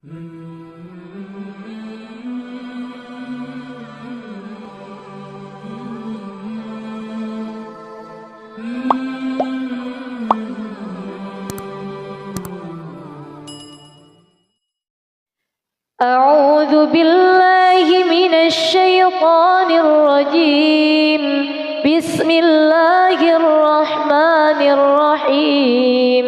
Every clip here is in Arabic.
أعوذ بالله من الشيطان الرجيم. بسم الله الرحمن الرحيم.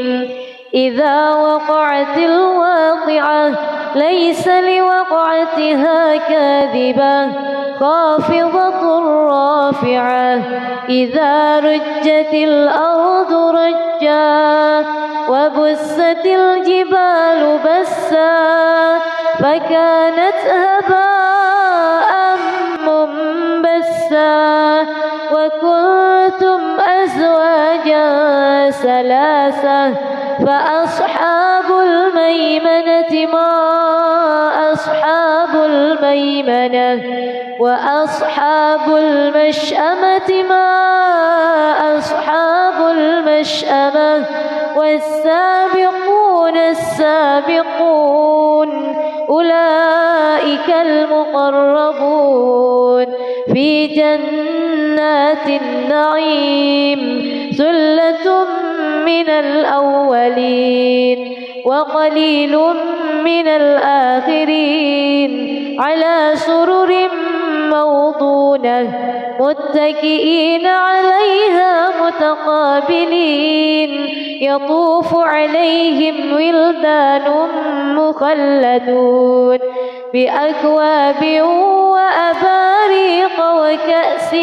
إذا وقعت الواقعة ليس لوقعتها كاذبة خافضة رافعة. إذا رجت الأرض رجا وبست الجبال بسا فكانت هباء منبثا وكنتم أزواجا ثلاثة فأصحاب الميمنة ما أصحاب الميمنة وأصحاب المشأمة ما أصحاب المشأمة والسابقون السابقون أولئك المقربون في جنات النعيم. ثلة من الأولين وقليل من الآخرين على سرر موضونة متكئين عليها متقابلين. يطوف عليهم ولدان مخلدون بأكواب وأباريق وكأس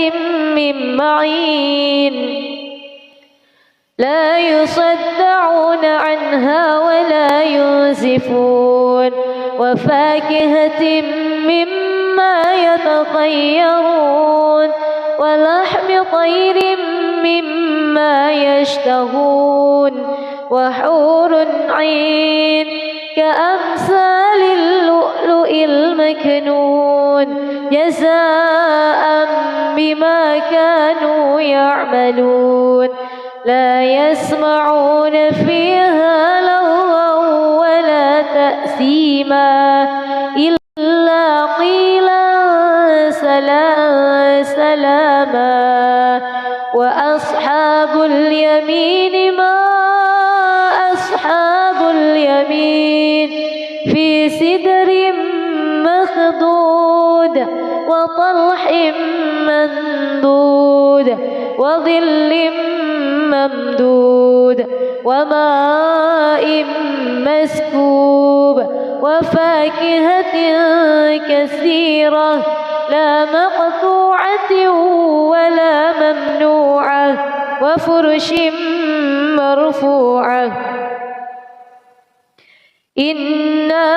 من معين لا يصدعون عنها ولا ينزفون وفاكهة مما يتخيرون ولحم طير مما يشتهون وحور عين كأمثال اللؤلؤ المكنون جزاء بما كانوا يعملون. لا يسمعون فيها لغوا ولا تأثيما إلا قيلا سلاما. وأصحاب اليمين ما أصحاب اليمين في سدر مخضود وطلح ممدود وظل ممدود وماء مسكوب وفاكهة كثيرة لا مقطوعة ولا ممنوعة وفرش مرفوعة. إنا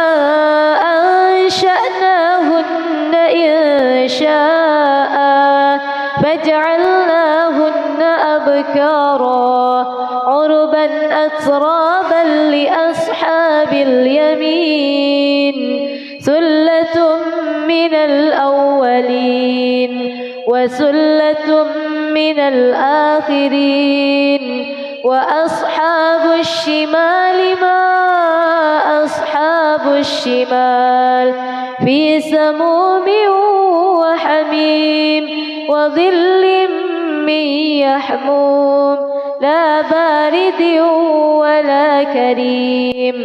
أنشأناهن إنشاء فجعلناهن أبكارا عربا أترابا لأصحاب اليمين. ثلة من الأولين وثلة من الآخرين. وأصحاب الشمال ما أصحاب الشمال في سموم وحميم وظل من يحموم لا بارد ولا كريم.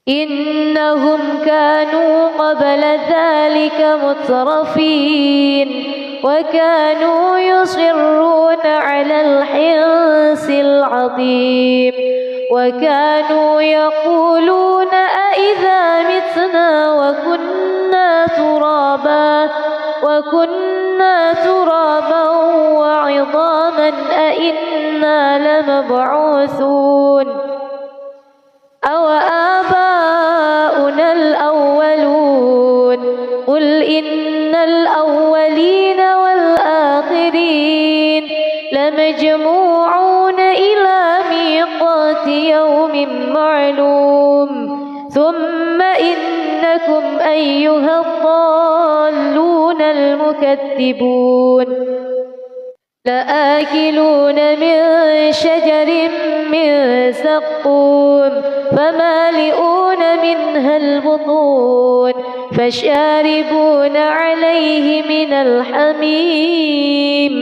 إنهم كانوا قبل ذلك مترفين وكانوا يصرون على الحنث العظيم وكانوا يقولون أإذا متنا وكنا ترابا وعظاما أإنا لمبعوثون أو آباؤنا الأولون. قل إن الأولين والآخرين لمجموعون إلى ميقات يوم معلوم. ثم إنكم أيها الضالون المكذبون لآكلون من شجر من زقوم فمالئون منها البطون فشاربون عليه من الحميم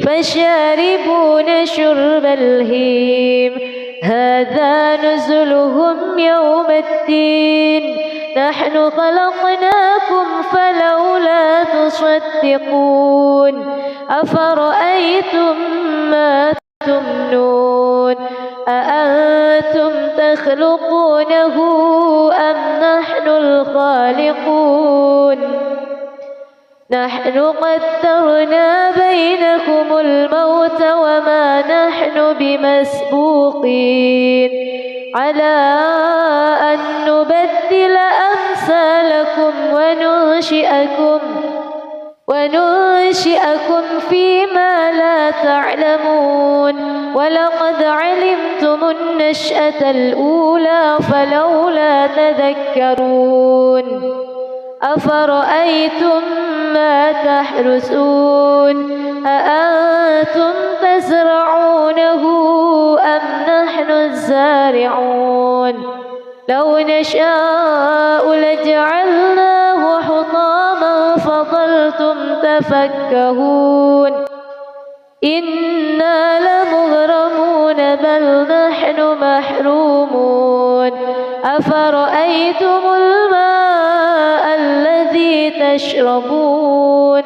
فشاربون شرب الهيم هذا نزلهم يوم الدين نحن خلقناكم فلولا تصدقون أفرأيتم ما تمنون أأنتم تخلقونه أم نحن الخالقون نحن قدرنا بينكم الموت وما نحن بمسبوقين على أن نبدل أمثالكم وننشئكم فيما لا تعلمون ولقد علمتم النشأة الأولى فلولا تذكرون أفرأيتم ما تحرثون أأنتم تزرعونه أم نحن الزارعون لو نشاء لجعلناه حطاما فظلتم تفكهون إنا لمغرمون بل نحن محرومون أفرأيتم الماء الذي تشربون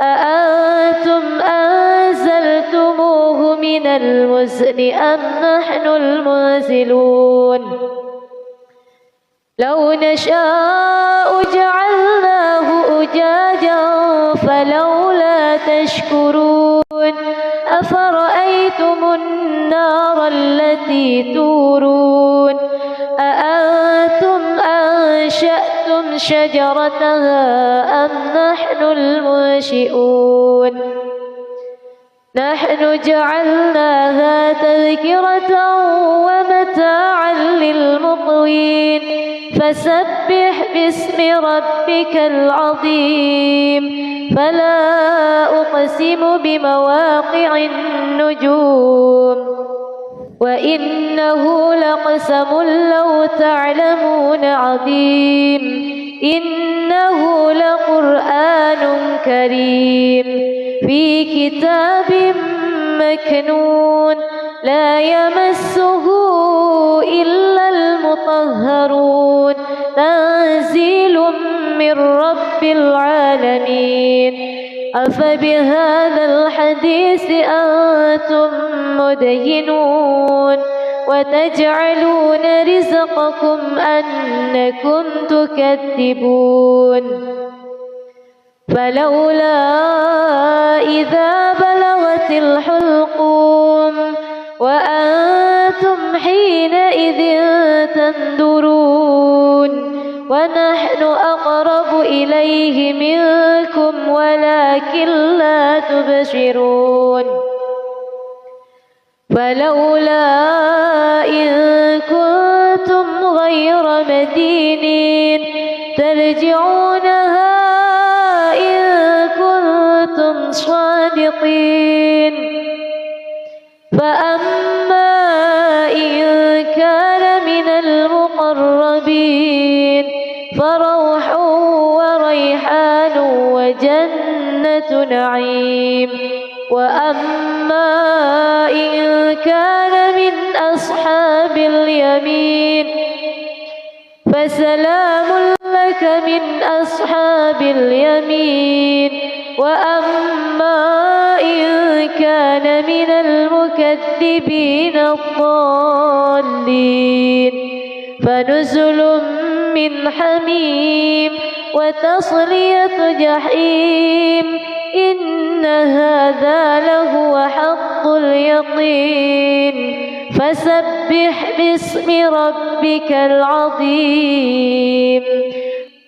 أأنتم أنزلتموه من المزن أم نحن المنزلون لو نشاء جعلناه أجاجا فلولا تشكرون أفرأيتم النار التي تورون أأنتم أنشأتم شجرتها أم نحن المنشئون نحن جعلناها تذكرة ومتاعا للمقوين فسبح باسم ربك العظيم فلا أقسم بمواقع النجوم وإنه لقسم لو تعلمون عظيم إنه لقرآن كريم في كتاب مكنون لا يمسه إلا المطهرون تنزيل من رب العالمين أفبهذا الحديث أنتم مدهنون وتجعلون رزقكم أنكم تكذبون فلولا إذا بلغت الحلقوم وأنتم حينئذ تنظرون ونحن أقرب إليه منكم ولكن لا تبصرون فلولا إن كنتم غير مدينين ترجعونها إن كنتم صادقين فأما إن كان من المقربين فروح وريحان وجنة نعيم وأما إن كان من أصحاب اليمين فسلام لك من أصحاب اليمين وأما إن كان من المكذبين الضالين فنزل من حميم وتصلية جحيم إن هذا لهو حق اليقين فسبح باسم ربك العظيم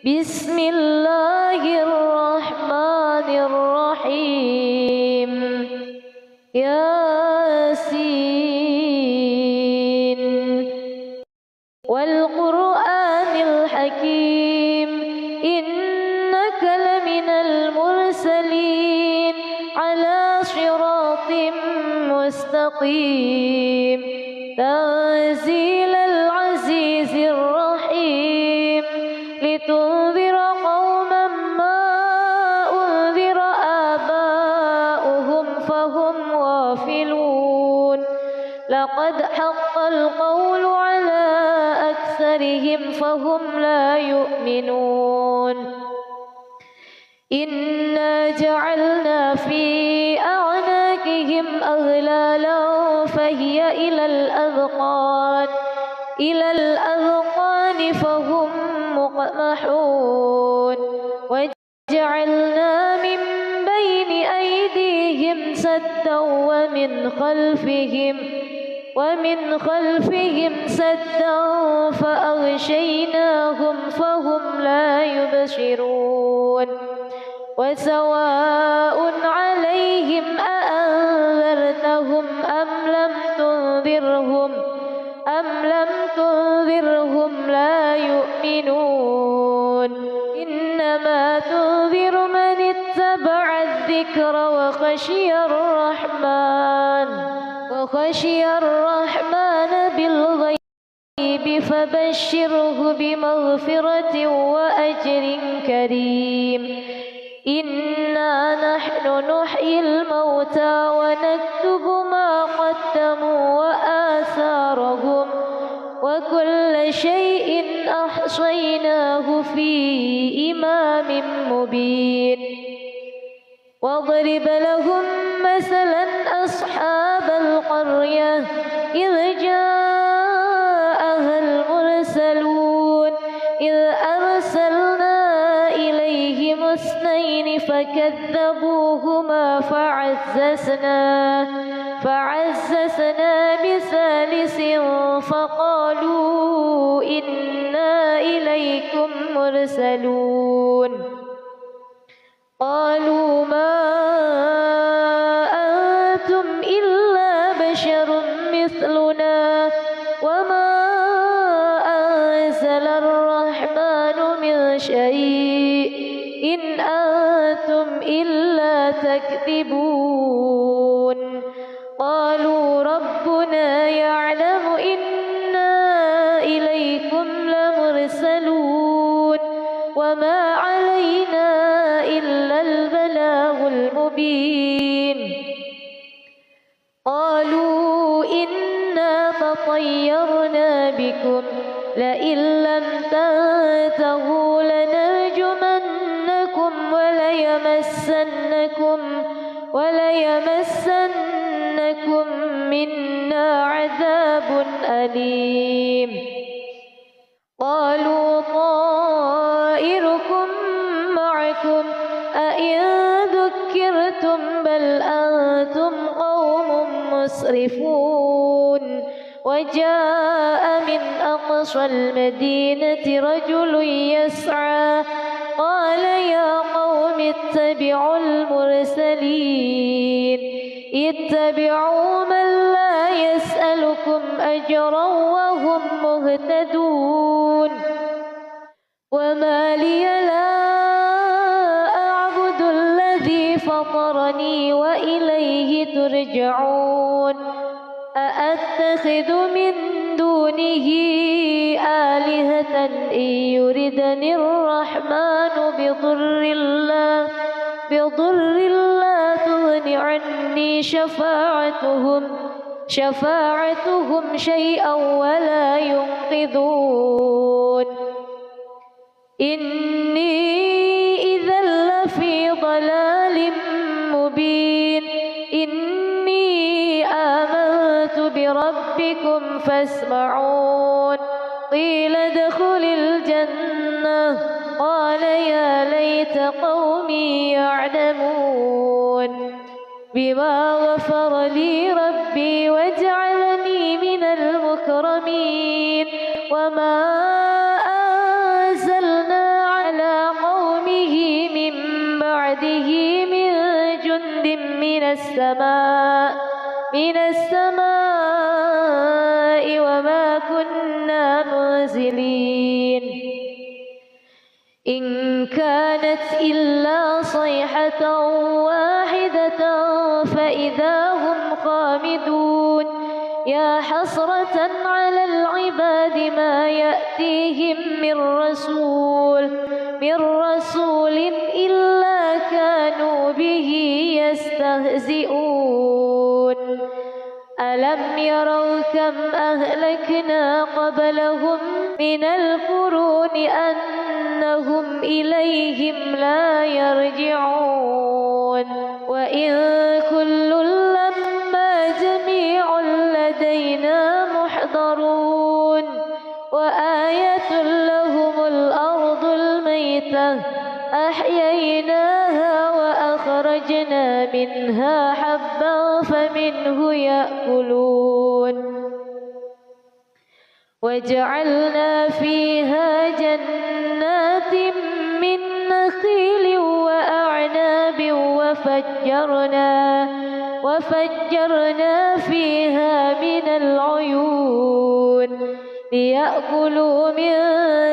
بسم الله الرحمن الرحيم ياسين والقرآن الحكيم إنك لمن المرسلين على صراط الحطيم تنزيل العزيز الرحيم لتنذر قوما ما أنذر آباؤهم فهم غافلون لقد حق القول على أكثرهم فهم لا يؤمنون إنا جعلنا في أعناقهم أغلالا فهي إلى الأذقان فهم مقمحون وجعلنا من بين أيديهم سدا ومن خلفهم سدا فأغشيناهم فهم لا يبصرون وسواء عليهم أأنذرتهم أم لم تنذرهم لا يؤمنون إنما تنذر من اتبع الذكر وخشي الرحمن بالغيب فبشره بمغفرة وأجر كريم إنا نحن نحيي الموتى ونكتب ما قدموا وآثارهم وكل شيء أحصيناه في إمام مبين واضرب لهم مثلا أصحاب القرية إذ جاءها المرسلون إذ أرسلنا إليهم اثنين فكذبوهما فعززنا بثالث فقالوا إنا إليكم مرسلون قالوا ما أنتم إلا بشر مثلنا وما أنزل الرحمن من شيء إن أنتم إلا تكذبون قالوا ربنا يعلم إنا إليكم لمرسلون وما علينا إلا البلاغ المبين قالوا إنا تطيرنا بكم لئن لم تنتهوا لنرجمنكم وليمسنكم منا عذاب أليم قالوا طائركم معكم أئن ذكرتم بل أنتم قوم مسرفون وجاء من أقصى المدينة رجل يسعى قال يا قوم اتبعوا المرسلين اتبعوا من لا يسألكم أجرا وهم مهتدون وما لي لا أعبد الذي فطرني وإليه ترجعون أأتخذ من دونه آلهة إن يردني الرحمن بضر لا تغن عني شفاعتهم شيئا ولا ينقذون إني إذا لفي ضلال مبين إني آمنت بربكم فاسمعون قيل ادخل الجنة قال يا ليت قومي يعلمون بما غفر لي ربي وجعلني من المكرمين وما أنزلنا على قومه من بعده من جند من السماء وما كنا منزلين إن كانت إلا صيحة واحدة فإذا هم خامدون حامدون يا حسرة على العباد ما يأتيهم من رسول إلا كانوا به يستهزئون ألم يروا كم أهلكنا قبلهم من القرون أنهم إليهم لا يرجعون وإن كل لما جميع لدينا محضرون وآية لهم الأرض الميتة أحييناها وأخرجنا منها حبا فمنه يأكلون وجعلنا فيها جنات من نخيل وأعناب وفجرنا فيها من العيون ليأكلوا من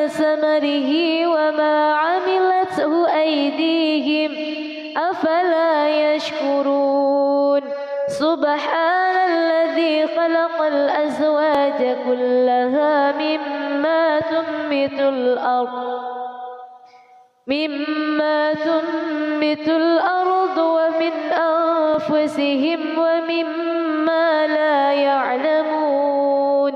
ثمره وما عملته أيديهم أفلا يشكرون سبحان الذي خلق الأزواج كلها مما تنبت الأرض ومن أنفسهم ومما لا يعلمون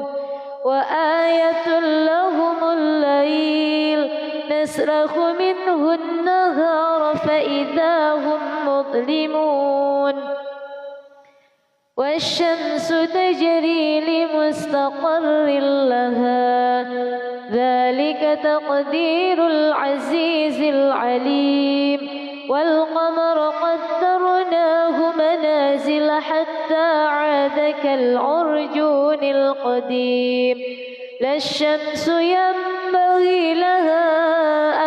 وآية لهم الليل نسلخ منه النهار فإذا هم مظلمون والشمس تجري لمستقر لها ذلك تقدير العزيز العليم والقمر قدرناه منازل حتى عاد كالعرجون القديم لا الشمس ينبغي لها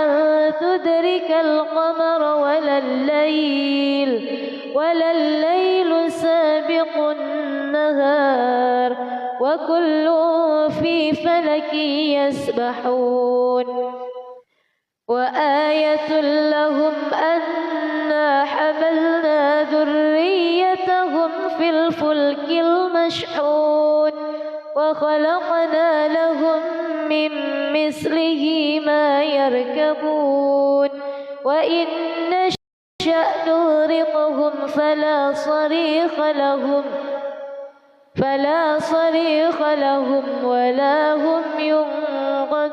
أن تدرك القمر ولا الليل سابق النهار وكل في فلك يسبحون وآية لهم أنا حملنا ذريتهم في الفلك المشحون وخلقنا لهم من مثله ما يركبون وإن نشأ نغرقهم فلا صريخ لهم ولا هم ينقذون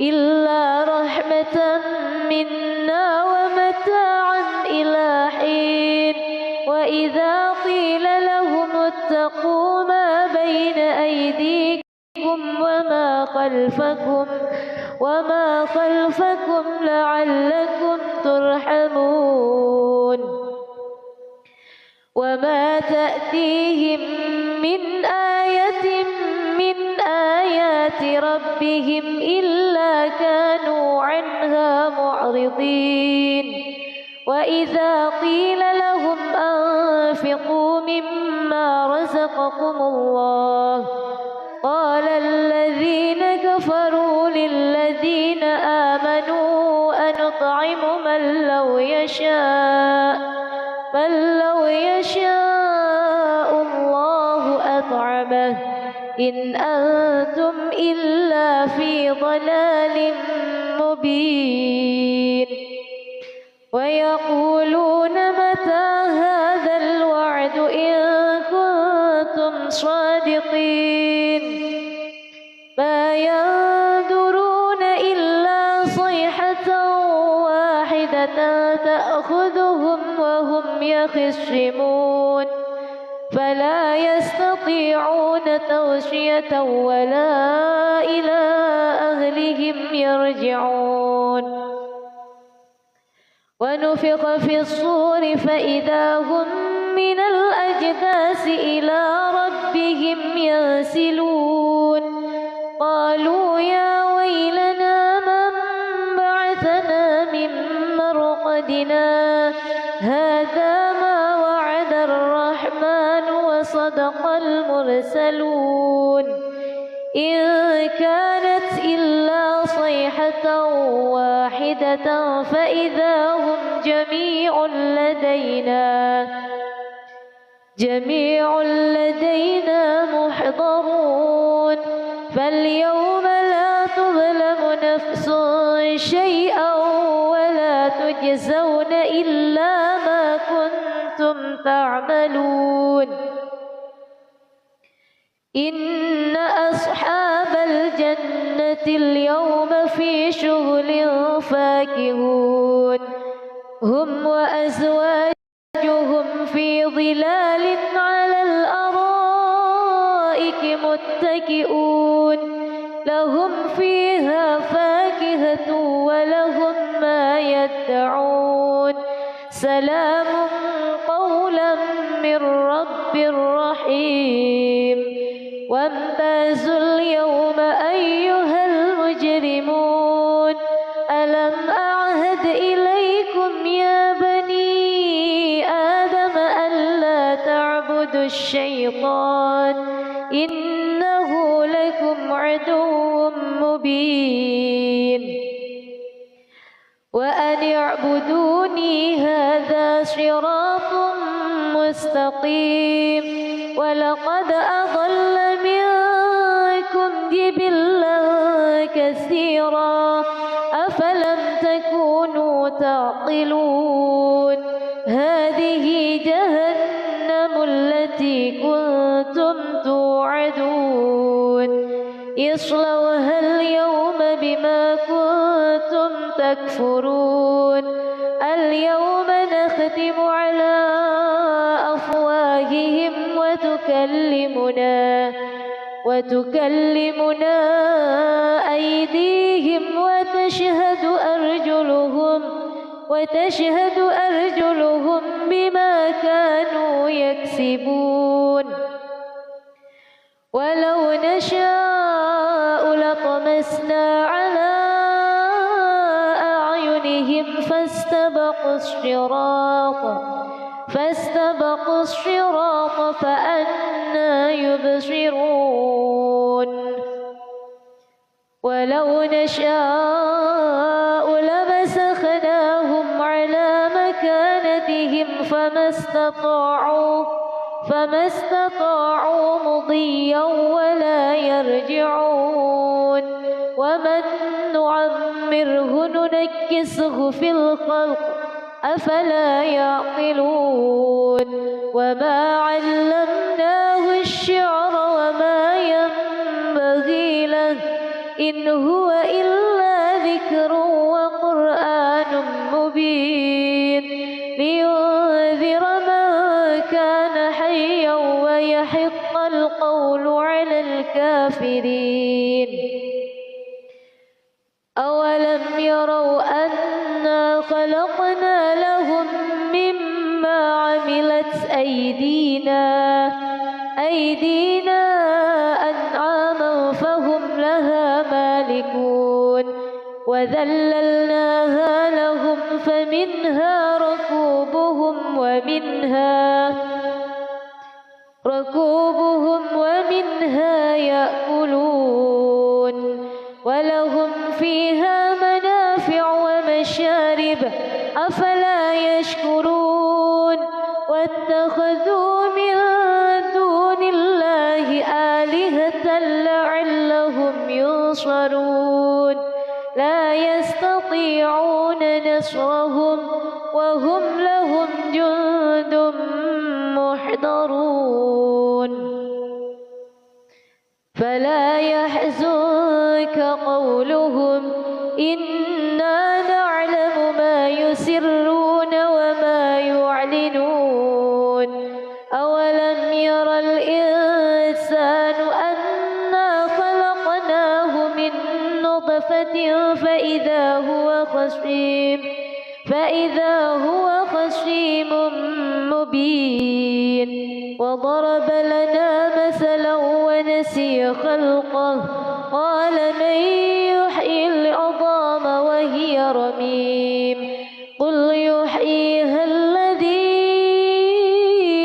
إلا رحمة منا ومتاعا إلى حين وإذا قيل لهم اتقوا ما بين أيديكم وما خلفكم لعلكم ترحمون وما تأتيهم من آية من آيات ربهم إلا كانوا عنها معرضين وإذا قيل لهم أنفقوا مما رزقكم الله قال الذين كفروا للذين آمنوا أنطعم من لو يشاء الله أطعمه إن أنتم إلا في ضلال مبين ويقولون متى هذا الوعد إن كنتم صادقين ما ينظرون إلا صيحة واحدة تأخذهم وهم يخصمون فلا يستطيعون توصية ولا إلى أهلهم يرجعون ونفخ في الصور فإذا هم من الأجداث إلى ربهم ينسلون قالوا يا ويلنا من بعثنا من مرقدنا هذا ما وعد الرحمن وصدق المرسلون إن كانت إلا صيحة واحدة فإذا هم جميع جميع لدينا محضرون فاليوم لا تظلم نفس شيئا ولا تجزون إلا ما كنتم تعملون إن أصحاب الجنة اليوم في شغل فاكهون هم وأزواجهم في ظلال على الأرائك متكئون لهم فيها فاكهة ولهم ما يدعون سلام قولا من رب رحيم وامتازوا اليوم أيها المجرمون ألم أعهد إليكم يا بني آدم ألا تعبدوا الشيطان إنه لكم عدو مبين وأن اعبدوني هذا صراط مستقيم ولقد أضل منكم جبلا كثيرا أفلم تكونوا تعقلون هذه جهنم التي كنتم توعدون اصلوها اليوم بما كنتم تكفرون اليوم نختم على أفواههم وتكلمنا أيديهم وتشهد أرجلهم بما كانوا يكسبون ولو نشاء لطمسنا على أعينهم فاستبقوا الصراط فأنى يبصرون ولو نشاء لمسخناهم على مكانتهم فما استطاعوا مضيا ولا يرجعون ومن نعمره ننكسه في الخلق أفلا يعقلون وما علمناه الشعر وما ينبغي له إن هو إلا ذكر وقرآن مبين لينذر من كان حيا ويحق القول على الكافرين أولم يروا أنا خلقنا لهم مما عملت أيدينا أنعاما فهم لها مالكون وذللناها لهم فمنها ركوبهم ومنها يأكلون ولهم فيها منافع ومشارب أفلا يشكرون واتخذوا من دون الله آلهة لعلهم ينصرون لا يستطيعون نصرهم وهم لهم جند محضرون فلا يحزنك قولهم إنا نعلم ما يسرون وما يعلنون أولم ير الإنسان أنا خلقناه من نطفة فإذا هو خصيم مبين وضرب لنا مثلا ونسي خلقه قال من يحيي العظام وهي رميم قل يحييها الذي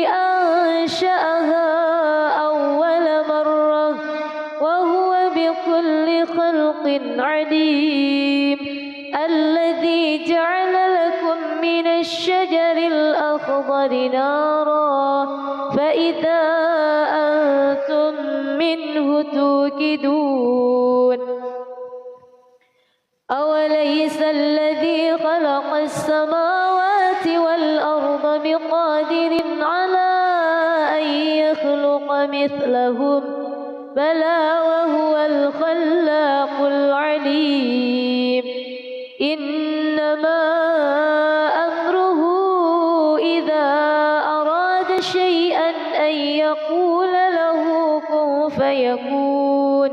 أنشأها أول مرة وهو بكل خلق عليم الذي جعل لكم من الشجر الأخضر نارا فإذا أنتم منه توقدون أوليس الذي خلق السماوات والأرض بقادر على أن يخلق مثلهم بلى وهو الخلاق العليم إنما أمره إذا أراد شيئا أن يقول له كن فيكون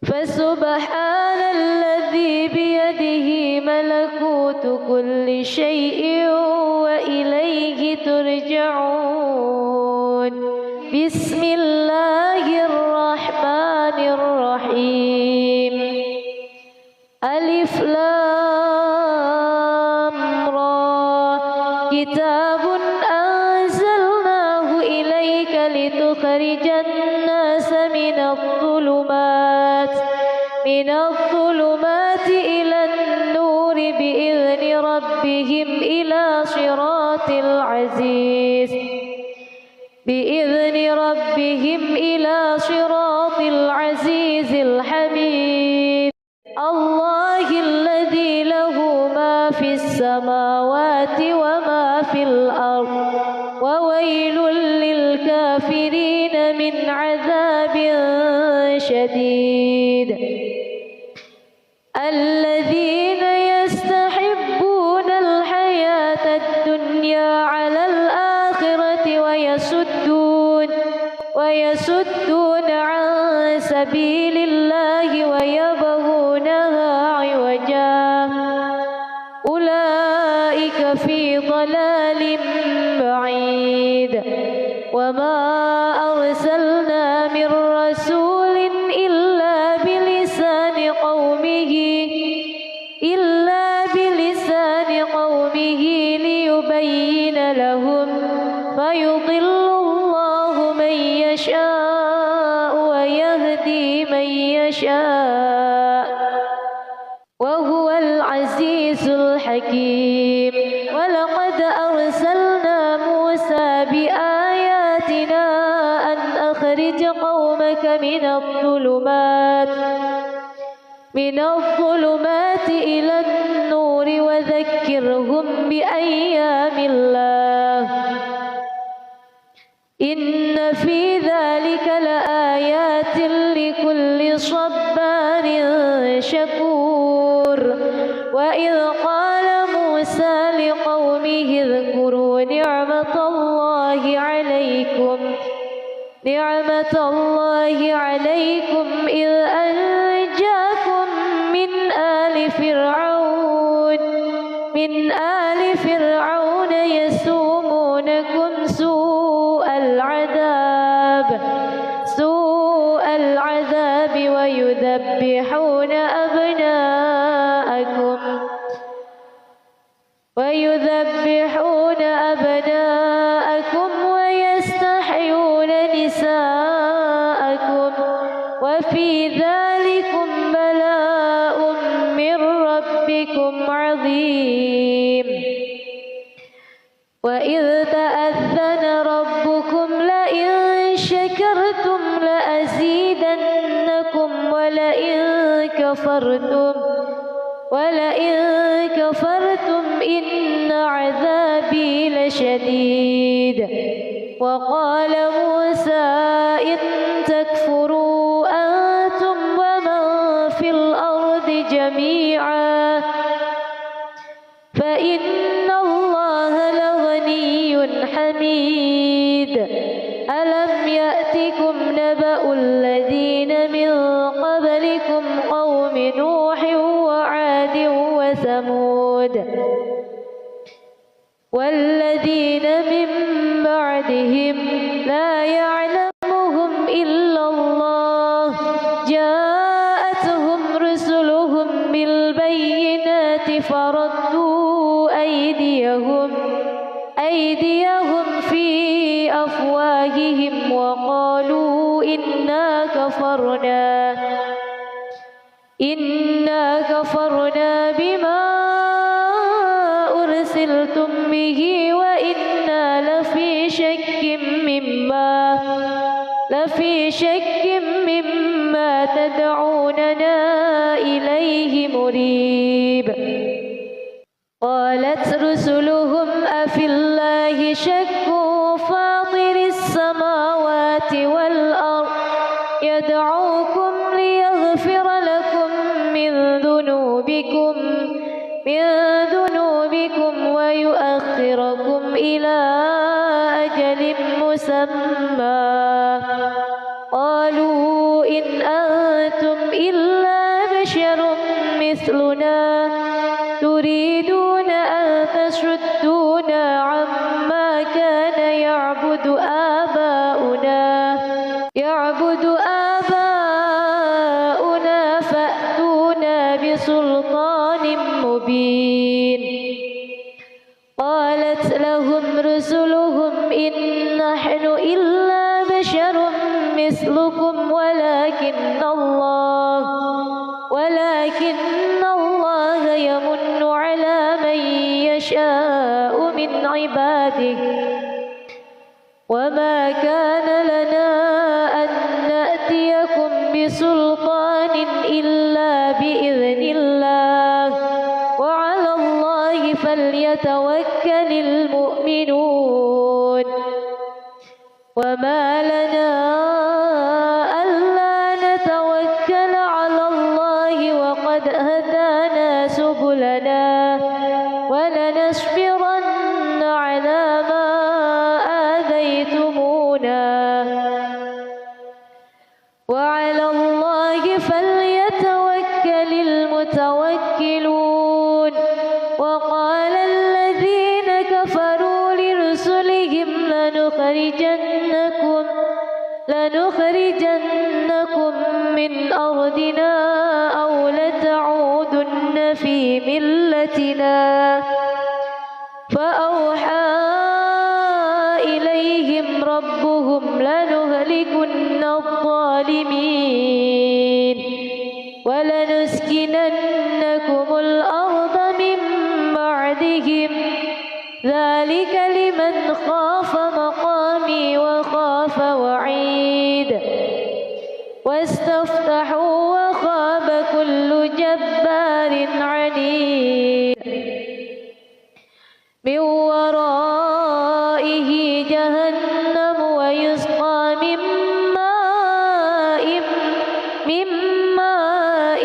فسبحان الذي بيده ملكوت كل شيء وإليه ترجعون بسم الله الرحمن الرحيم ألف لام را كتاب أنزلناه إليك لتخرج الناس من الظلمات إلى النور بإذن ربهم إلى صراط العزيز الحميد الله الذي له ما في السماوات وما في الأرض وويل للكافرين من عذاب شديد الذين يستحبون الحياة الدنيا على الآخرة ويصدون عن سبيل الله ويبغونها عوجا أولئك في ضلال بعيد وما أرسلنا من رسول إلا بلسان قومه ليبين لهم فيضل الله من يشاء ويهدي من يشاء وهو العزيز الحكيم ولقد أرسلنا موسى بآياتنا أن أخرج قومك من الظلمات إلى النور وذكرهم بأيام الله إن في ذلك لآيات لكل صبار شكور وإذ قال موسى لقومه اذكروا نعمة الله عليكم إذ أنجاكم من آل فرعون يسومونكم سوء العذاب ويذبحون أبناءكم ويستحيون نساءكم وفي ذلكم بلاء من ربكم عظيم وإذ تأذن ربكم لئن شكرتم لأزيدنكم ولئن كفرتم إن عذابي لشديد وقال موسى إن تكفروا أنتم ومن في الأرض جميعا فإن الله لغني حميد ألم يأتكم نبأ الذين من قبلكم قوم نوح وعاد وثمود والذين من بعدهم لا يعلمهم إلا الله جاءتهم رسلهم بالبينات فردوا أيديهم في أفواههم وقالوا إنا كفرنا بما أرسلتم أنتم به وإنا لفي شك مما تدعوننا إليه مريب. قالت رسلهم أفي الله شك فاطر السماوات والأرض يدعوكم ليغفر لكم من ذنوبكم ويؤخركم إلى أجل مسمى. قالوا إن أنتم إلا بشر مثلنا تريدون أن تصدونا عما كان يعبد آباؤنا فأتونا بسلطان مبين. قالت لهم رسلهم إن نحن إلا بشر مثلكم ولكن الله يمن على من يشاء من عباده وما كان لنا أن نأتيكم بسلطان إلا بإذن الله وعلى الله فليتوكل المؤمنون. وما لنا ألا نتوكل على الله وقد هدانا سبلنا ولنصبرن على ما آذيتمونا وعلى الله فليتوكل المتوكلون. وقال الذين كفروا لرسلهم لنخرجنكم من أرضنا أو لتعودن في ملتنا فأوحى إليهم ربهم لنهلكن الظالمين ولنسكننكم الأرض من بعدهم ذلك لمن خاف مقامي وخاف وعيد. واستفتحوا وخاب كل جبار عنيد. من ورائه جهنم ويسقى من ماء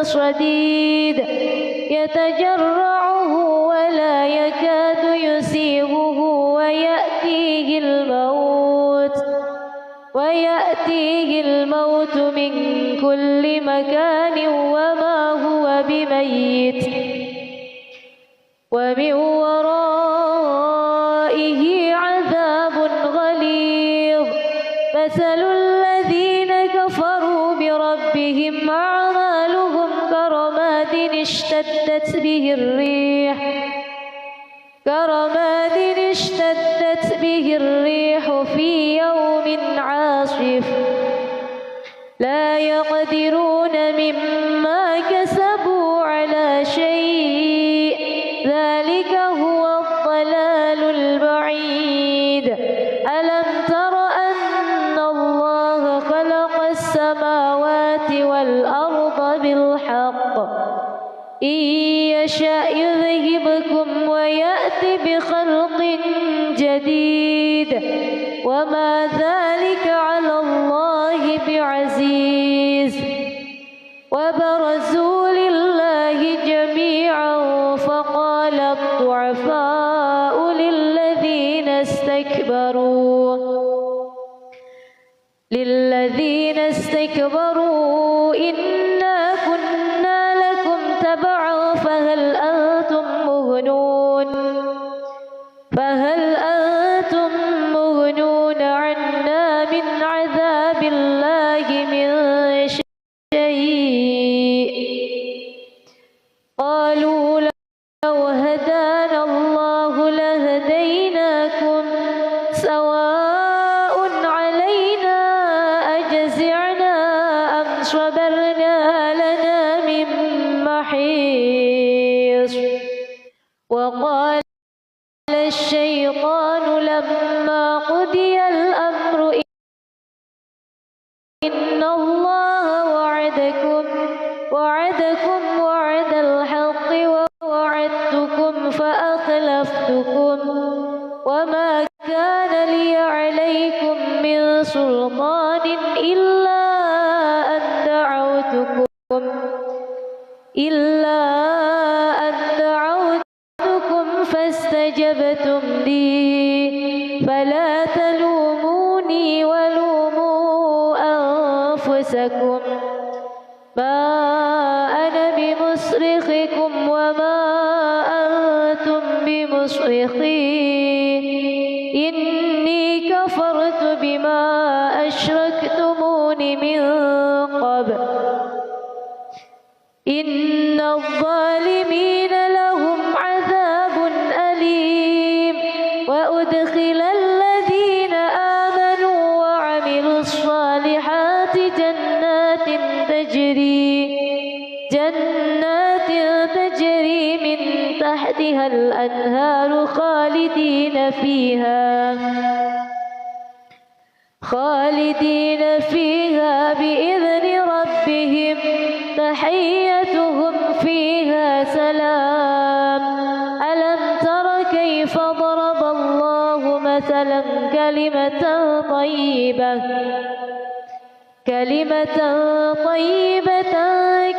صديد يتجرعه ولا يكاد يسيغه ويأتيه الموت من كل مكان وما هو بميت ومن ورائه عذاب غليظ. مثل الذين كفروا بربهم أعمالهم كرماد اشتدت به الريح في يوم عاصف لا يقدرون مما كسبوا على شيء ذلك هو الضلال البعيد. ألم تر أن الله خلق السماوات والأرض بالحق إن يشأ يذهبكم ويأتي بخلق جديد وما ذلك على الله بعزيز. وبرزوا لله جميعا فقال الضعفاء للذين استكبروا إنا كنا لكم تبعا فهل أنتم مغنون عنا من عذاب الله من شيء. قالوا لو هدانا الله لهديناكم سواء علينا أجزعنا أم صبرنا لنا من محيص. وقال الشيطان لما قضي الأمر إن الله وعدكم وعد الحق ووعدتكم فأخلفتكم وما كان لي عليكم من سلطان إلا أن دعوتكم فاستجبتم لي فلا تلوموني ولوموا أنفسكم ما أنا بمصرخكم وما أنتم بمصرخي إني كفرت بما أشركتمون من قبل إن الظالمين لهم عذاب أليم وأدخل الذين آمنوا وعملوا الصالحات جنات تجري من تحتها الأنهار خالدين فيها بإذن ربهم تحيتهم فيها سلام ألم تر كيف ضرب الله مثلا كلمة طيبة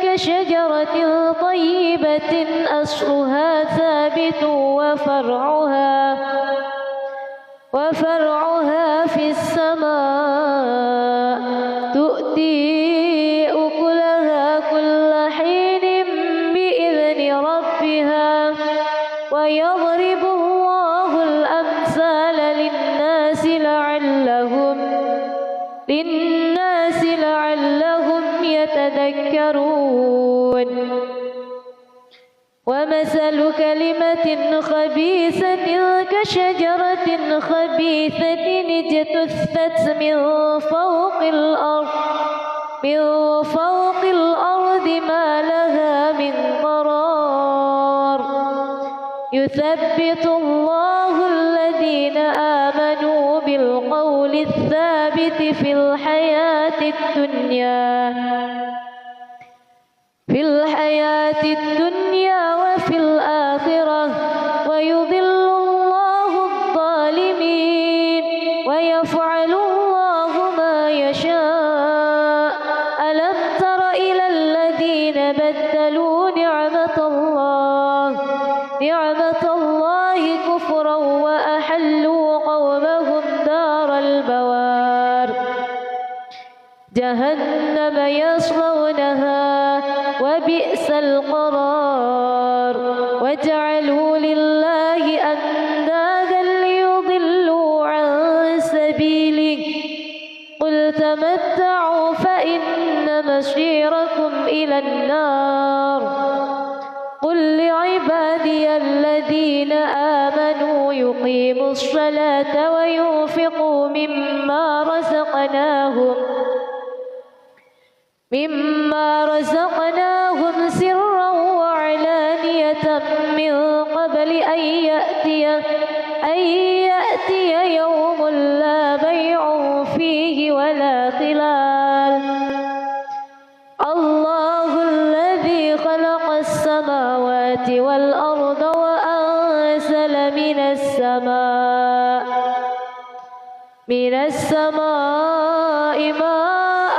كشجرة طيبة أصلها ثابت وفرعها في السماء تؤتي أكلها كل حين بإذن ربها ويضرب الله الأمثال للناس لعلهم يتذكرون ومثل كلمة خبيثة كشجرة خبيثة اجتثت من فوق الأرض ما لها من قرار يثبت الله الذين آمنوا بالقول الثابت في الحياة الدنيا وفي الآخرة ويضل الله الظالمين ويفعل الله ما يشاء ألم تر إلى الذين بدلوا نعمة الله كفرا وأحلوا قومهم دار البوار جهنم يصلونها وبئس القرار وجعلوا لله أندادا ليضلوا عن سبيله قل تمتعوا فإن مصيركم إلى النار قل لعبادي الذين آمنوا يقيموا الصلاة وينفقوا مما رزقناهم سرا وعلانية من قبل أن يأتي يوم لا بيع فيه ولا خلال الله الذي خلق السماوات والأرض وأنزل من السماء ماء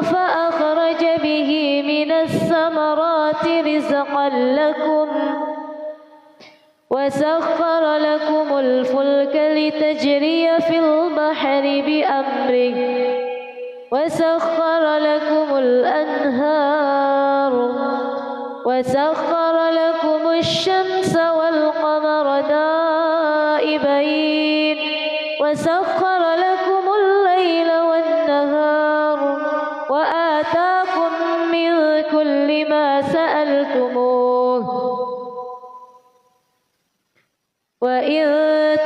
فأخرج به من الثمرات رزقا لكم وسخر لكم الفلك لتجري في البحر بأمره وسخر لكم الأنهار وسخر لكم الشمس والقمر دائبين وسخر لكم الليل والنهار وآتاكم من كل ما سألتموه وإن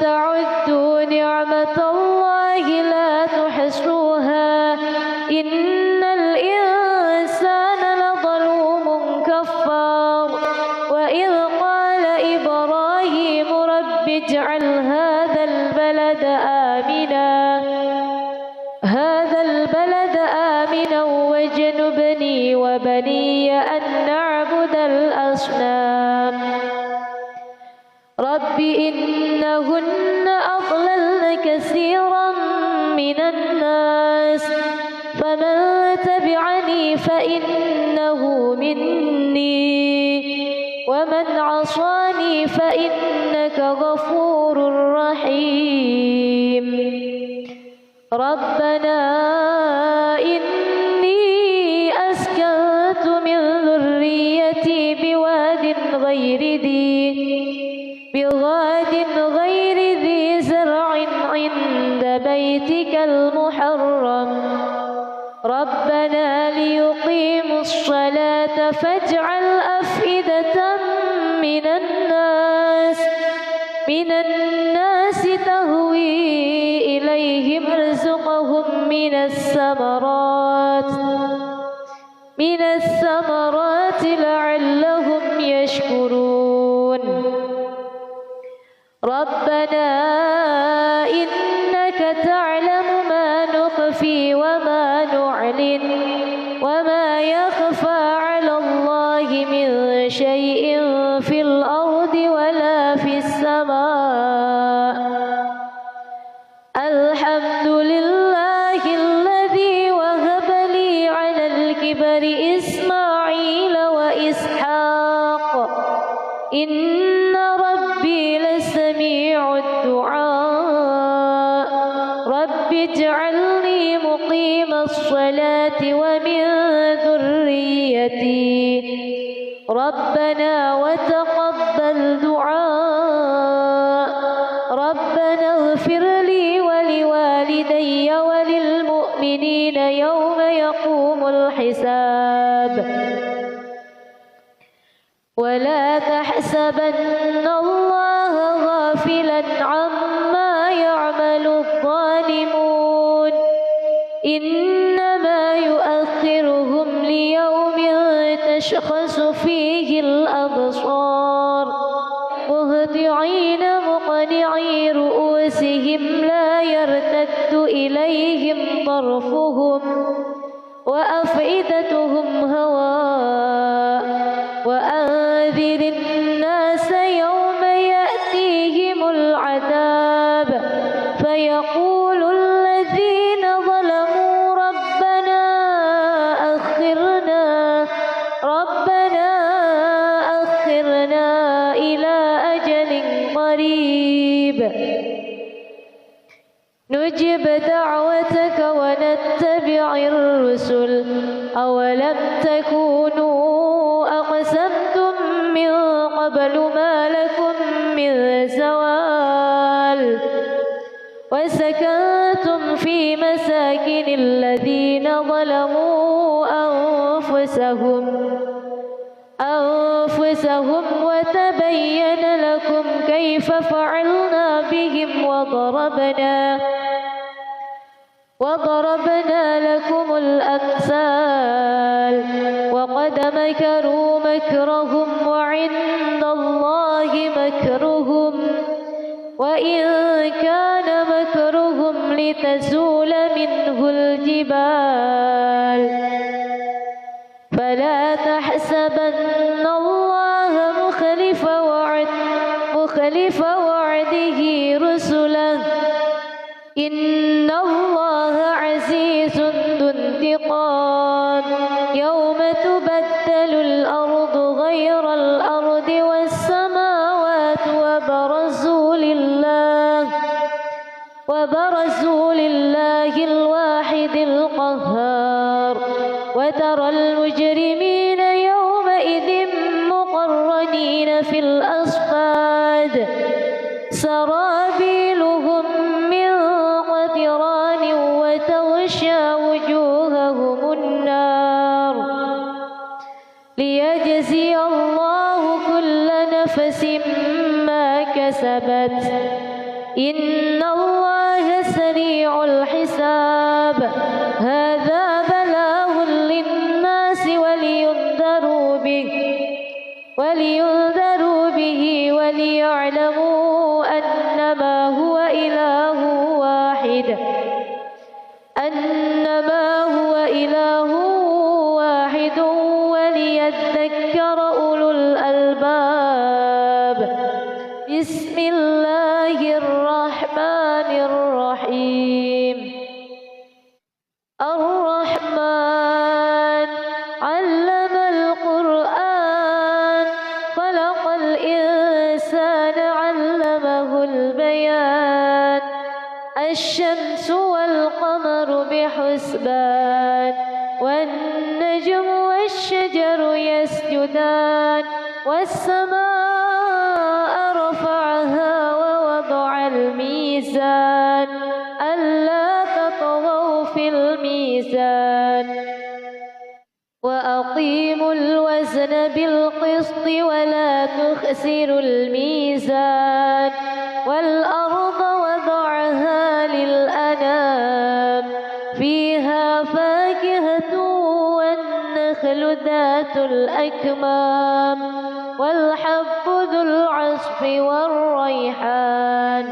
تعدوا نعمة الله لا تحصوها إن الإنسان لظلوم كفار وإذ قال إبراهيم رب اجعل هذا البلد آمنا واجنبني وبني أن نعبد الأصنام رب إنهن أضللن كثيرا من الناس فمن تبعني فإنه مني ومن عصاني فإنك غفور رحيم ربنا إني أسكنت من ذريتي بواد غير ذي زرع عند بيتك المحرم ربنا ليقيموا الصلاة فاجعل أفئدة من الناس تهوي إليهم ارزقهم من الثمرات لعلهم يشكرون ربنا إنك تعلم ما نخفي وما نعلن وما يخفى على الله من شيء في الأرض ولا في السماء الحمد لله الذي وهب لي على الكبر إسماعيل وإسحاق إن ربي لسميع الدعاء رب اجعلني مقيم الصلاة ومن ذريتي ربنا وتقبل دعاء ربنا اغفر لي ولوالدي وللمؤمنين يوم يقوم الحساب ولا تحسبن الله غافلا عما يعمل الظالمون إنما يؤخرهم ليوم تشخص فيه الأبصار مهطعين مقنعي رؤوسهم لا يرتد إليهم طرفهم وأفئدتهم هواء وأنذر الناس يوم يأتيهم العذاب فيقول الذين ظلموا ربنا أخرنا إلى أجل قريب نجب دعوتك ونتبع الرسل أولم تكونوا أقسمتم من قبل ما لكم من زوال وسكنتم في مساكن الذين ظلموا أنفسهم وتبين لكم كيف فعلنا بهم وضربنا لكم الأمثال وقد مكروا مكرهم وعند الله مكرهم وإن كان مكرهم لتزول منه الجبال فلا تحسبن الله مخلف وعده رسله إن الله عزيز ذو انتقام يوم تبدل الأرض غير الأرض والسماوات وبرزوا لله الواحد القهار وترى المجرمين يومئذ مقرنين في الأصفاد سرابيلهم من قطران وتغشى وجوههم النار ليجزي الله كل نفس ما كسبت إن الله سريع الحساب هذا بلاغ للناس ولينذروا به وليعلموا أن إله واحد وليذكر أولو الألباب. بسم الله الرحمن الرحيم. الرحمن علم القرآن خلق الإنسان علمه البيان. الشمس والقمر بحسبان والنجم والشجر يسجدان والسماء رفعها ووضع الميزان ألا تطغوا في الميزان وأقيموا الوزن بالقسط ولا تخسروا الميزان والأرض وضعها للأنام فيها فاكهة والنخل ذات الأكمام والحب ذو العصف والريحان.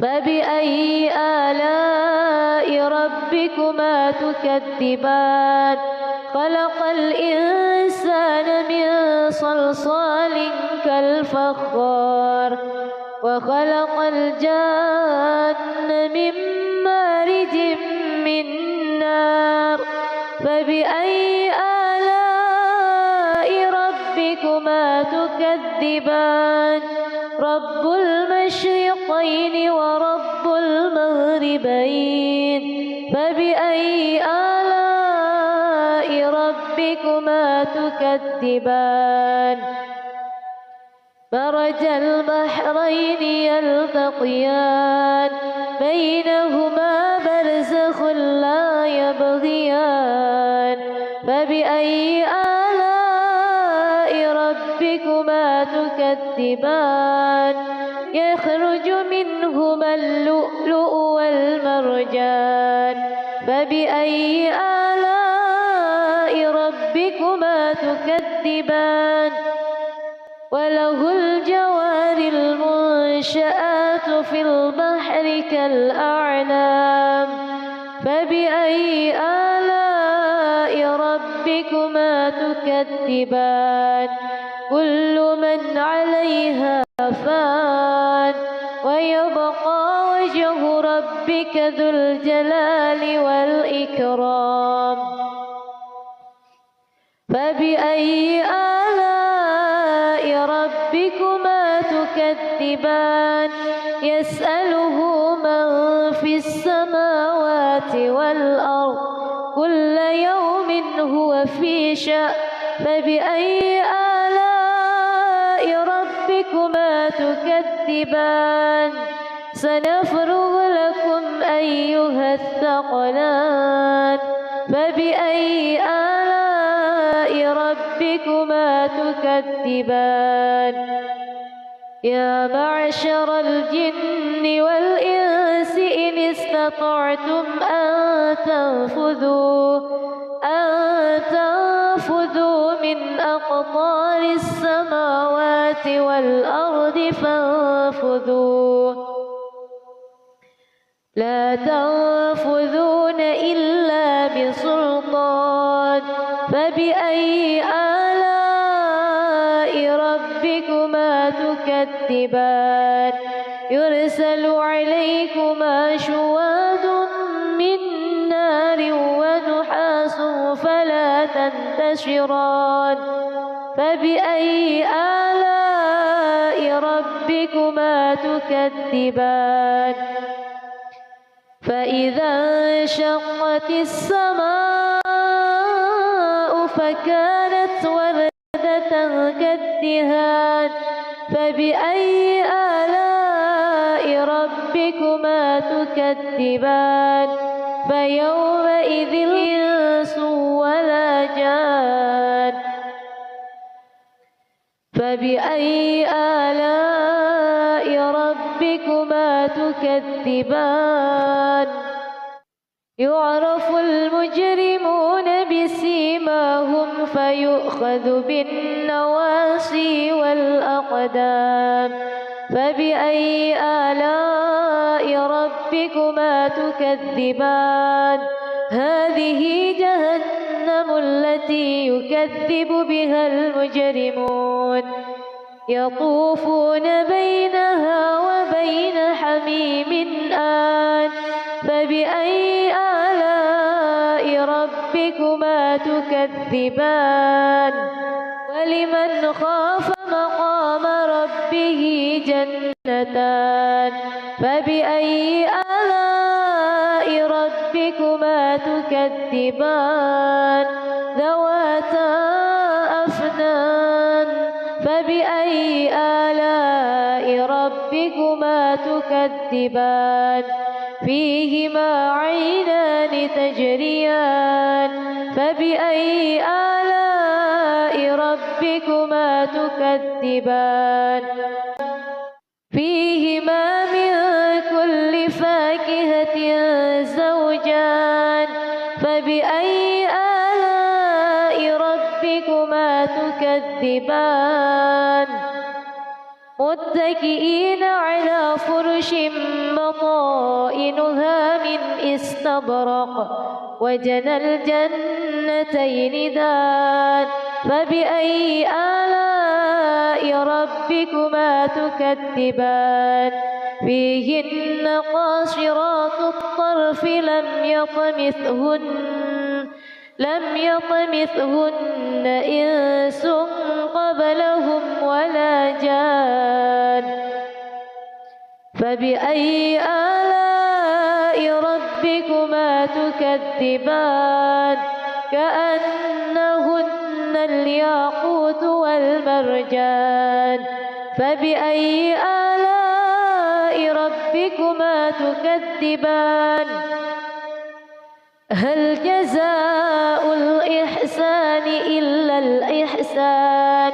فبأي آلاء ربكما تكذبان؟ خلق الإنسان من صلصال كالفخار وخلق الجان من مارج من نار. فبأي آلاء ربكما تكذبان؟ رب المشرقين ورب المغربين. فبأي آلاء ربكما تكذبان؟ مرج البحرين يلتقيان بينهما برزخ لا يبغيان. فبأي آلاء ربكما تكذبان؟ يخرج منهما اللؤلؤ والمرجان. فبأي آلاء ربكما تكذبان؟ وله الجوار المنشآت في البحر كالأعلام. فبأي آلاء ربكما تكذبان؟ كل من عليها فان ويبقى وجه ربك ذو الجلال والإكرام. فبأي آلاء ربكما تكذبان؟ يسأله من في السماوات والأرض كل يوم هو في شأن. فبأي آلاء ربكما تكذبان؟ سنفرغ لكم أيها الثقلان. فبأي آلاء ربكما تكذبان؟ يا معشر الجن والإنس إن استطعتم أن تنفذوا من أقطار السماوات والأرض فانفذوا لا تنفذون إلا بسلطان. فبأي آلاء ربكما تكذبان؟ يرسل عليكما شواظ من نار ونحاس فلا تنتشران. فبأي آلاء ربكما تكذبان؟ فإذا انشقت السماء فكانت وردة كالدهان. فبأي آلاء ربكما تكذبان؟ فيومئذ الإنس ولا جان. فبأي آلاء ربكما تكذبان؟ يعرف المجرمون بسيماهم فيؤخذ بالنواصي والأقدام. فبأي آلاء ربكما تكذبان هذه جهنم التي يكذب بها المجرمون يطوفون بينها وبين حميم آن فبأي آلاء ربكما تكذبان ولمن خاف مقام ربه جنتان فبأي آلاء ربكما تكذبان ذواتا أفنان فبأي آلاء ربكما تكذبان فيهما عينان تجريان فبأي آلاء ربكما تكذبان فيهما من كل فاكهة زوجان فبأي آلاء ربكما تكذبان متكئين على فرش بطائنها من استبرق وجنى الجنتين دان فبأي آلاء ربكما تكذبان فيهن قاصرات الطرف لم يطمثهن إنس قبلهم ولا جان فبأي آلاء ربكما تكذبان كأنهن الياقوت والمرجان فبأي آلاء ربكما تكذبان هل جزاء الإحسان إلا الإحسان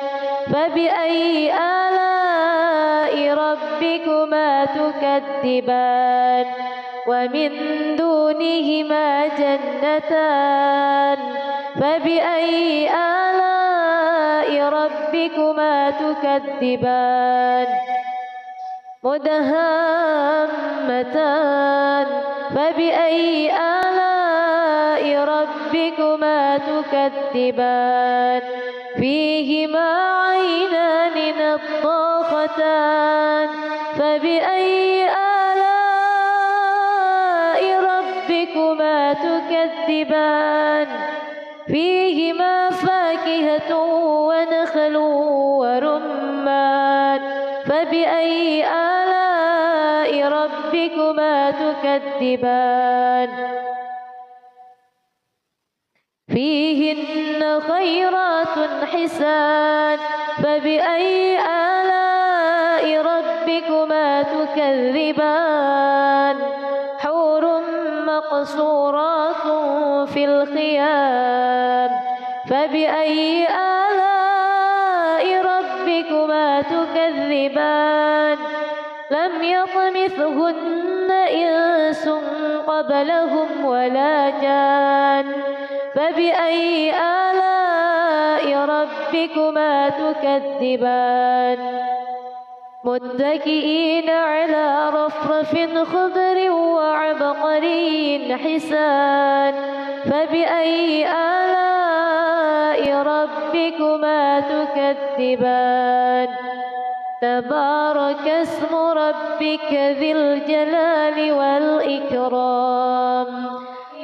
فبأي آلاء ربكما تكذبان ومن دونهما جنتان فبأي آلاء ربكما تكذبان مدهامتان فبأي آلاء ربكما تكذبان فيهما عينان نضاختان فبأي آلاء ربكما تكذبان فيهما فاكهة ونخل ورمان فبأي آلاء ربكما تكذبان فيهن خيرات حسان فبأي آلاء ربكما تكذبان حور مقصورات في الخيام فبأي آلاء ربكما تكذبان لم يطمثهن إنس قبلهم ولا جان فبأي آلاء ربكما تكذبان متكئين على رفرف خضر وعبقري حسان فبأي آلاء ربكما تكذبان تبارك اسم ربك ذي الجلال والإكرام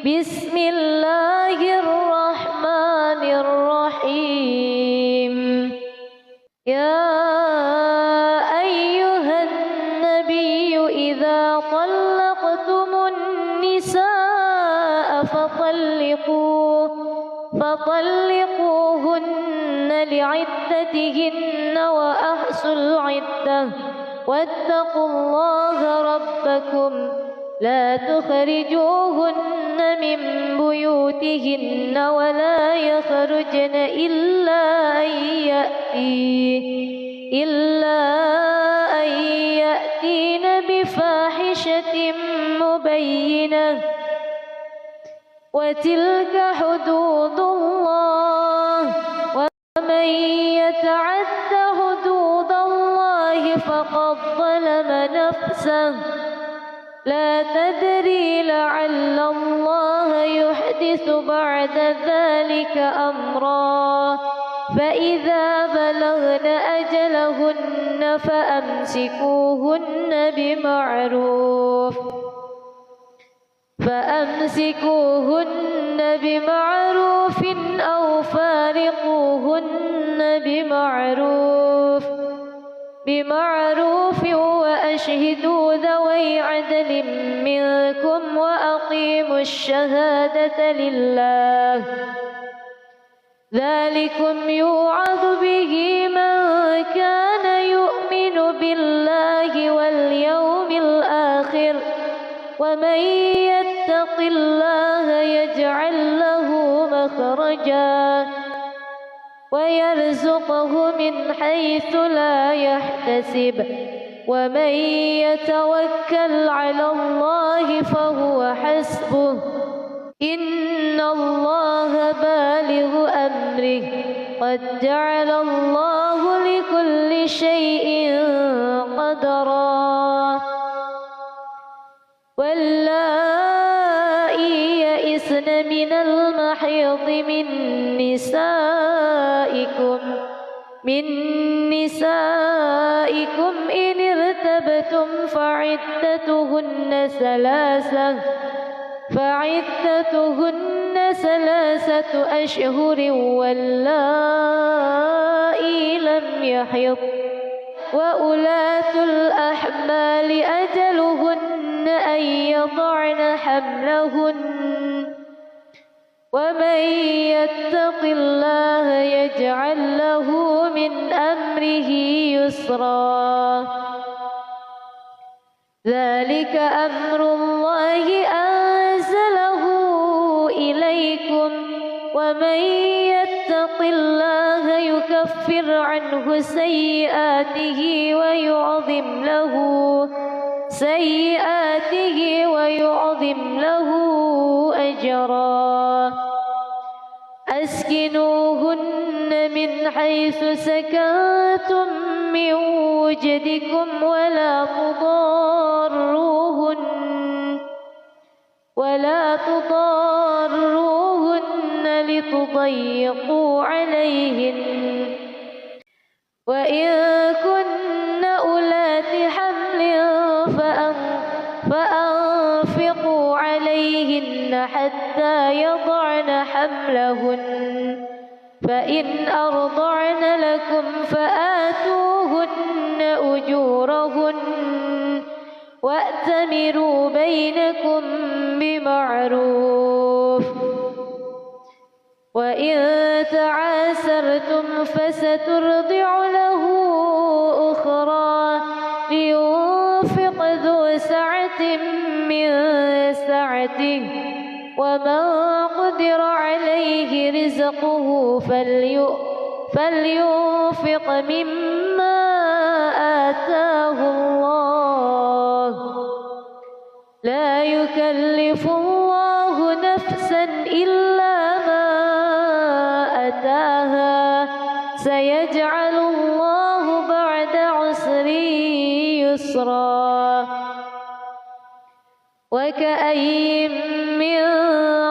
بسم الله الرحمن الرحيم يا أيها النبي إذا طلقتم النساء فطلقوهن لعدتهن وأحصوا العدة واتقوا الله ربكم لا تخرجوهن من بيوتهن ولا يخرجن إلا أن يأتين بفاحشة مبينة وتلك حدود الله ومن يتعد حدود الله فقد ظلم نفسه لا تدري لعل الله يحدث بعد ذلك أمرا فإذا بلغن أجلهن فأمسكوهن بمعروف أو فارقوهن بمعروف وأشهدوا ذوي عدل منكم وأقيموا الشهادة لله ذلكم يوعظ به من كان يؤمن بالله واليوم الآخر ومن يتق الله يجعل له مخرجا ويرزقه من حيث لا يحتسب ومن يتوكل على الله فهو حسبه إن الله بالغ أمره قد جعل الله لكل شيء قدرا واللائي يئسن من المحيض من نسائكم إن ارتبتم فعدتهن ثلاثة أشهر واللائي لم يحض وأولاة الأحمال أجلهن أن يضعن حملهن ومن يتق الله يجعل له من أمره يسرا ذلك أمر الله أنزله إليكم ومن يتق الله يكفر عنه سيئاته ويعظم له أجرا أسكنوهن من حيث سكنتم من وجدكم ولا تضاروهن لتضيقوا عليهن وإن كن أولات حمل فأنفقوا عليهن حتى يضعن حملهن فإن أرضعن لكم فآتوهن أجورهن وأتمروا بينكم بمعروف وإن تعاسرتم فسترضع له أخرى لينفق ذو سعة من سعته ومن قدر عليه رزقه فلينفق مما آتاه الله لا يكلف الله نفسا إلا ما أتاها سيجعل الله بعد عسر يسرا وكأين من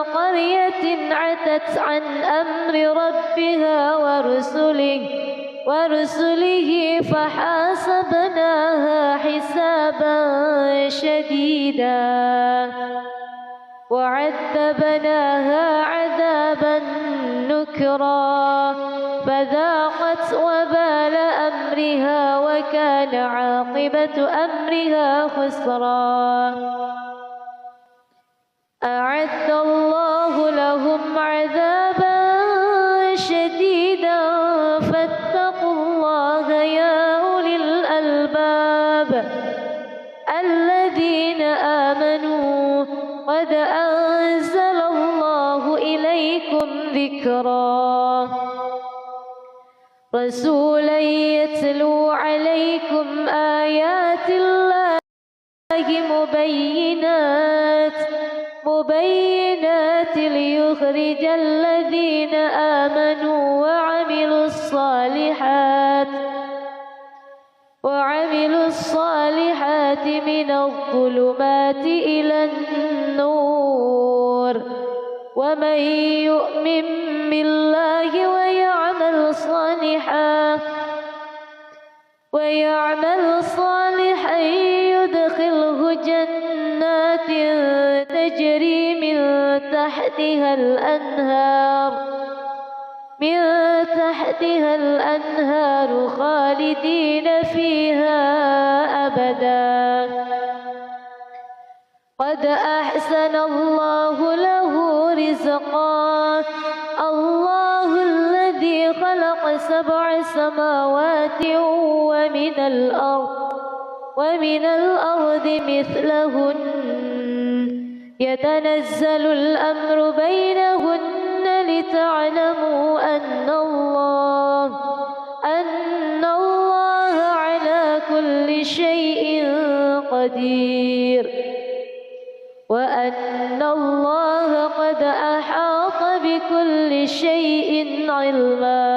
قرية عتت عن أمر ربها ورسله فحاسبناها حسابا شديدا وعذبناها عذابا نكرا فذاقت وبال أمرها وكان عاقبة أمرها خسرا أعد الله لهم عذابا شديدا فاتقوا الله يا أولي الألباب الذين آمنوا قد أنزل الله إليكم ذكرا رسولا يتلو عليكم آيات الله مبينات ليخرج الذين آمنوا وعملوا الصالحات من الظلمات إلى النور ومن يؤمن بالله ويعمل صالحا يدخله جنات تجري من تحتها الأنهار خالدين فيها أبدا قد أحسن الله له رزقا الله الذي خلق 7 سماوات ومن الأرض مثلهن يتنزل الأمر بينهن لتعلموا أن الله على كل شيء قدير وأن الله قد أحاط بكل شيء علما.